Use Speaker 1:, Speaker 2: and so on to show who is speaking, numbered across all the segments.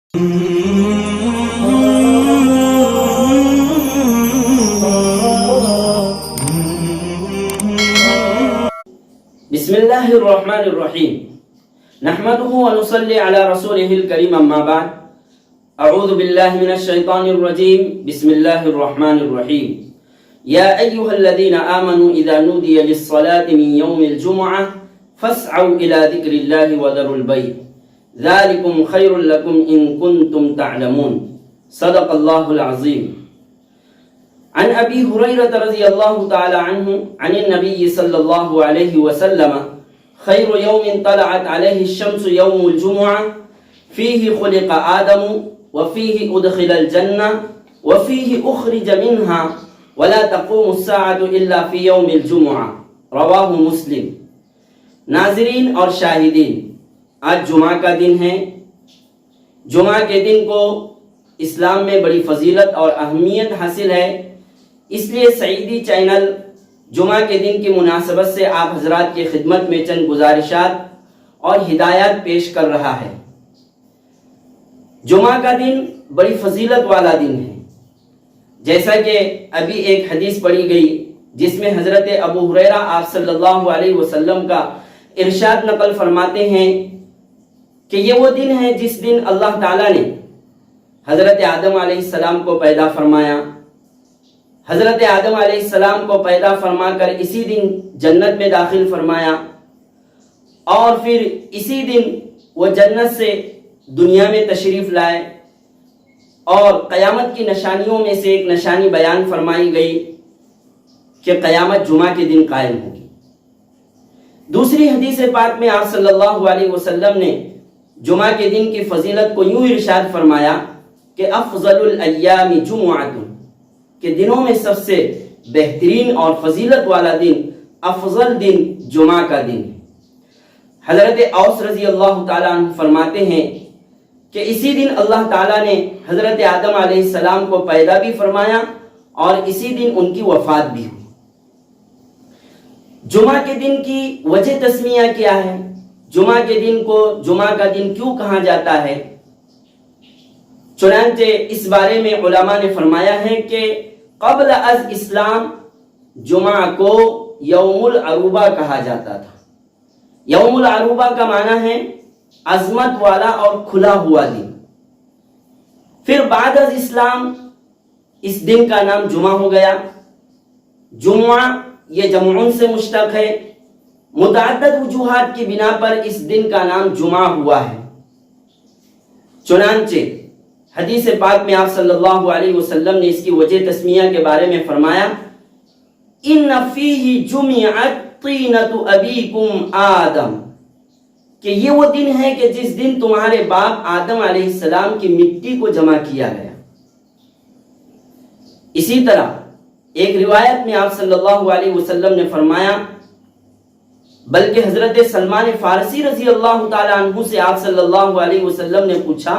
Speaker 1: بسم الله الرحمن الرحيم نحمده ونصلي على رسوله الكريم أما بعد أعوذ بالله من الشيطان الرجيم بسم الله الرحمن الرحيم يا أيها الذين آمنوا إذا نودي للصلاة من يوم الجمعة فاسعوا إلى ذكر الله وذروا البيع ذلكم خير لكم إن كنتم تعلمون صدق الله العظيم عن أبي هريرة رضي الله تعالى عنه عن النبي صلى الله عليه وسلم خير يوم طلعت عليه الشمس يوم الجمعة فيه خلق آدم وفيه أدخل الجنة وفيه أخرج منها ولا تقوم الساعة إلا في يوم الجمعة رواہ مسلم۔ ناظرین اور شاہدین، آج جمعہ کا دن ہے۔ جمعہ کے دن کو اسلام میں بڑی فضیلت اور اہمیت حاصل ہے، اس لیے سعیدی چینل جمعہ کے دن کی مناسبت سے آپ حضرات کی خدمت میں چند گزارشات اور ہدایات پیش کر رہا ہے۔ جمعہ کا دن بڑی فضیلت والا دن ہے، جیسا کہ ابھی ایک حدیث پڑھی گئی جس میں حضرت ابو ہریرہ آپ صلی اللہ علیہ وسلم کا ارشاد نقل فرماتے ہیں کہ یہ وہ دن ہے جس دن اللہ تعالیٰ نے حضرت آدم علیہ السلام کو پیدا فرمایا۔ حضرت آدم علیہ السلام کو پیدا فرما کر اسی دن جنت میں داخل فرمایا، اور پھر اسی دن وہ جنت سے دنیا میں تشریف لائے، اور قیامت کی نشانیوں میں سے ایک نشانی بیان فرمائی گئی کہ قیامت جمعہ کے دن قائم ہوگی۔ دوسری حدیث پاک میں آپ صلی اللہ علیہ وسلم نے جمعہ کے دن کی فضیلت کو یوں ارشاد فرمایا کہ افضل الایام جمعۃ، کہ دنوں میں سب سے بہترین اور فضیلت والا دن، افضل دن جمعہ کا دن ہے۔ حضرت اوس رضی اللہ تعالیٰ عنہ فرماتے ہیں کہ اسی دن اللہ تعالیٰ نے حضرت آدم علیہ السلام کو پیدا بھی فرمایا اور اسی دن ان کی وفات بھی ہوئی۔ جمعہ کے دن کی وجہ تسمیہ کیا ہے؟ جمعہ کے دن کو جمعہ کا دن کیوں کہا جاتا ہے؟ چنانچہ اس بارے میں علماء نے فرمایا ہے کہ قبل از اسلام جمعہ کو یوم العروبہ کہا جاتا تھا۔ یوم العروبہ کا معنی ہے عظمت والا اور کھلا ہوا دن۔ پھر بعد از اسلام اس دن کا نام جمعہ ہو گیا۔ جمعہ یہ جمعون سے مشتق ہے، متعدد وجوہات کی بنا پر اس دن کا نام جمعہ ہوا ہے۔ چنانچہ حدیث پاک میں آپ صلی اللہ علیہ وسلم نے اس کی وجہ تسمیہ کے بارے میں فرمایا ان فیہ جمعت طینۃ ابیکم آدم، کہ یہ وہ دن ہے کہ جس دن تمہارے باپ آدم علیہ السلام کی مٹی کو جمع کیا گیا۔ اسی طرح ایک روایت میں آپ صلی اللہ علیہ وسلم نے فرمایا، بلکہ حضرت سلمان فارسی رضی اللہ تعالیٰ عنہ سے آپ صلی اللہ علیہ وسلم نے پوچھا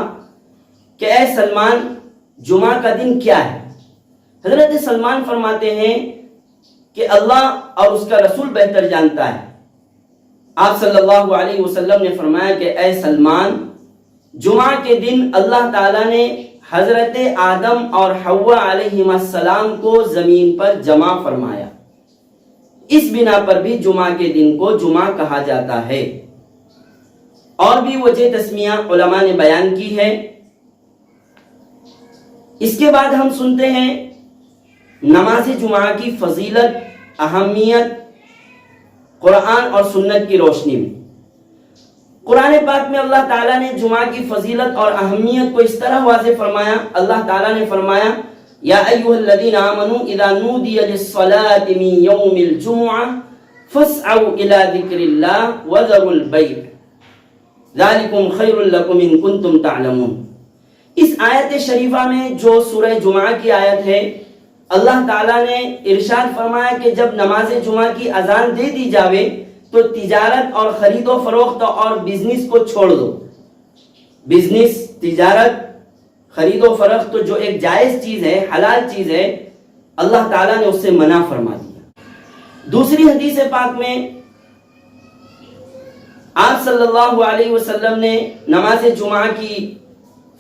Speaker 1: کہ اے سلمان، جمعہ کا دن کیا ہے؟ حضرت سلمان فرماتے ہیں کہ اللہ اور اس کا رسول بہتر جانتا ہے۔ آپ صلی اللہ علیہ وسلم نے فرمایا کہ اے سلمان، جمعہ کے دن اللہ تعالیٰ نے حضرت آدم اور حوا علیہ السلام کو زمین پر جمع فرمایا، اس بنا پر بھی جمعہ کے دن کو جمعہ کہا جاتا ہے۔ اور بھی وجہ تسمیہ علماء نے بیان کی ہے۔ اس کے بعد ہم سنتے ہیں نماز جمعہ کی فضیلت، اہمیت قرآن اور سنت کی روشنی میں۔ قرآن پاک میں اللہ تعالیٰ نے جمعہ کی فضیلت اور اہمیت کو اس طرح واضح فرمایا۔ اللہ تعالیٰ نے فرمایا یا ایھا الذین آمنوا اذا نودی للصلاۃ من یوم الجمعہ فاسعوا الی ذکر اللہ وذروا البیع ذلکم خیر لکم ان کنتم تعلمون۔ اس آیت شریفہ میں جو سورہ جمعہ کی آیت ہے، اللہ تعالیٰ نے ارشاد فرمایا کہ جب نماز جمعہ کی اذان دے دی جاوے تو تجارت اور خرید و فروخت اور بزنس کو چھوڑ دو۔ بزنس، تجارت، خرید و فروخت جو ایک جائز چیز ہے، حلال چیز ہے، اللہ تعالیٰ نے اس سے منع فرما دیا۔ دوسری حدیث پاک میں آپ صلی اللہ علیہ وسلم نے نماز جمعہ کی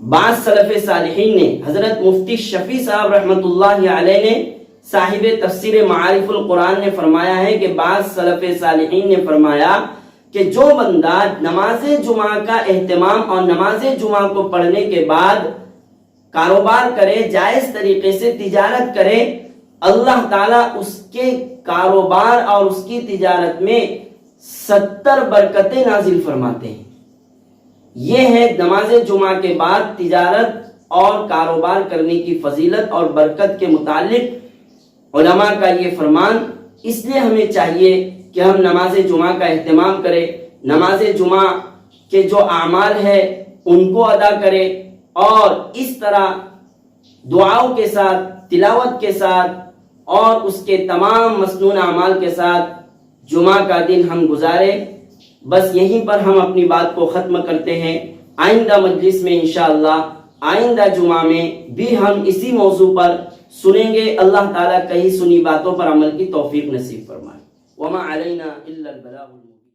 Speaker 1: بعض سلف صالحین نے، حضرت مفتی شفیع صاحب رحمۃ اللہ علیہ نے صاحب تفسیر معارف القرآن نے فرمایا ہے کہ بعض سلف صالحین نے فرمایا کہ جو بندہ نماز جمعہ کا اہتمام اور نماز جمعہ کو پڑھنے کے بعد کاروبار کرے، جائز طریقے سے تجارت کرے، اللہ تعالیٰ اس کے کاروبار اور اس کی تجارت میں 70 برکتیں نازل فرماتے ہیں۔ یہ ہے نماز جمعہ کے بعد تجارت اور کاروبار کرنے کی فضیلت اور برکت کے متعلق علماء کا یہ فرمان۔ اس لیے ہمیں چاہیے کہ ہم نماز جمعہ کا اہتمام کریں، نماز جمعہ کے جو اعمال ہے ان کو ادا کریں، اور اس طرح دعاؤں کے ساتھ، تلاوت کے ساتھ اور اس کے تمام مسنون اعمال کے ساتھ جمعہ کا دن ہم گزاریں۔ بس یہیں پر ہم اپنی بات کو ختم کرتے ہیں۔ آئندہ مجلس میں انشاءاللہ آئندہ جمعہ میں بھی ہم اسی موضوع پر سنیں گے۔ اللہ تعالیٰ کہیں سنی باتوں پر عمل کی توفیق نصیب فرمائے۔ وما علینا الا البلاغ۔